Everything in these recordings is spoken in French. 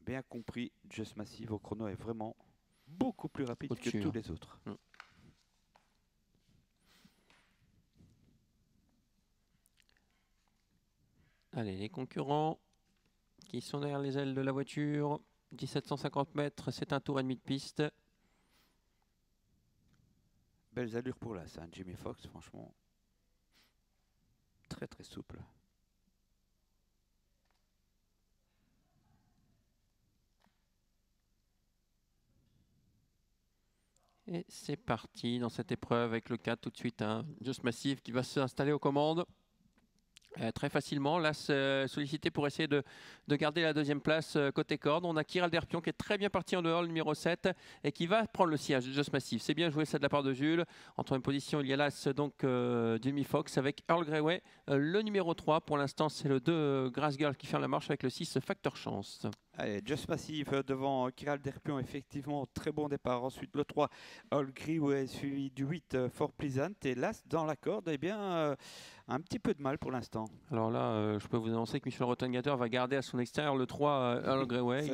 bien compris, Just Massive au chrono est vraiment beaucoup plus rapide que tous les autres. Allez, les concurrents qui sont derrière les ailes de la voiture. 1750 mètres, c'est un tour et demi de piste. Belles allures pour là, c'est un Jimmy Fox, franchement. Très très souple. Et c'est parti dans cette épreuve avec le 4 tout de suite. Just Massive qui va s'installer aux commandes. Très facilement, là sollicité pour essayer de garder la deuxième place côté corde. On a Kiral Derpion qui est très bien parti en dehors, le numéro 7, et qui va prendre le sillage de Just Massive. C'est bien joué ça de la part de Jules. En troisième position, il y a là donc Jimmy Fox avec Earl Greyway. Le numéro 3, pour l'instant, c'est le 2 Grass Girl qui ferme la marche avec le 6 Factor Chance. Allez, Just Massive devant Kiral Derpion, effectivement, très bon départ. Ensuite, le 3, Earl Greyway, suivi du 8, Fort Pleasant. Et là, dans la corde, eh bien, un petit peu de mal pour l'instant. Alors là, je peux vous annoncer que Michel Rottengatter va garder à son extérieur le 3, Earl Greyway.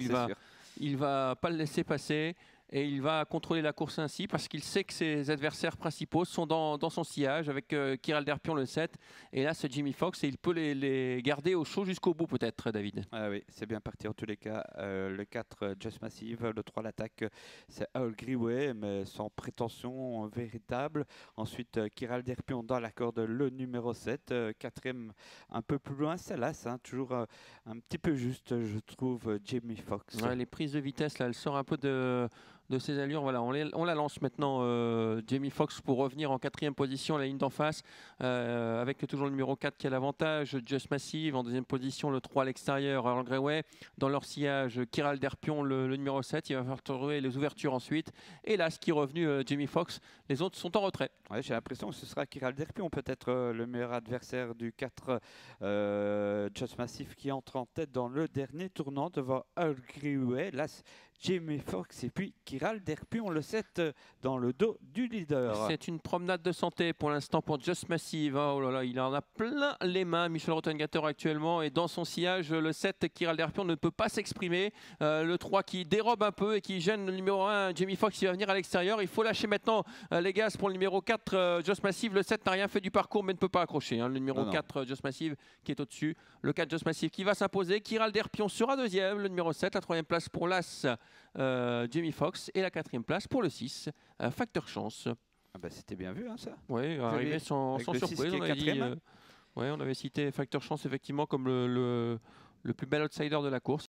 Il va pas le laisser passer. Et il va contrôler la course ainsi parce qu'il sait que ses adversaires principaux sont dans son sillage avec Kiral Derpion le 7 et là c'est Jimmy Fox et il peut les garder au chaud jusqu'au bout peut-être, David. Ah oui, c'est bien parti en tous les cas. Le 4 Just Massive, le 3 l'attaque c'est Earl Greyway mais sans prétention véritable. Ensuite Kiral Derpion dans la corde le numéro 7, quatrième un peu plus loin, c'est là, toujours un petit peu juste je trouve Jimmy Fox. Ouais, les prises de vitesse là, elles sortent un peu de ses allures. Voilà, on la lance maintenant, Jamie Foxx, pour revenir en quatrième position, la ligne d'en face, avec toujours le numéro 4 qui a l'avantage, Just Massive. En deuxième position, le 3 à l'extérieur, Earl Greyway. Dans leur sillage, Kiral Derpion, le numéro 7. Il va falloir trouver les ouvertures ensuite. Et là, ce qui est revenu, Jamie Foxx. Les autres sont en retrait. Ouais, j'ai l'impression que ce sera Kiral Derpion, peut-être le meilleur adversaire du 4 Just Massive, qui entre en tête dans le dernier tournant devant Earl Greyway. Là, Jamie Foxx et puis Kiral Derpion, le 7 dans le dos du leader. C'est une promenade de santé pour l'instant pour Just Massive. Oh là là, il en a plein les mains, Michel Rottengatter actuellement. Et dans son sillage, le 7, Kiral Derpion, ne peut pas s'exprimer. Le 3 qui dérobe un peu et qui gêne le numéro 1, Jamie Foxx, qui va venir à l'extérieur. Il faut lâcher maintenant les gaz pour le numéro 4, Just Massive. Le 7 n'a rien fait du parcours mais ne peut pas accrocher. Le numéro 4, Just Massive, qui est au-dessus. Le 4, Just Massive, qui va s'imposer. Kiral Derpion sera deuxième. Le numéro 7, la troisième place pour l'As. Jamie Foxx et la quatrième place pour le 6, Factor Chance. Ah bah c'était bien vu ça. Oui, arrivé sans surprise. On avait cité Factor Chance effectivement comme le plus bel outsider de la course.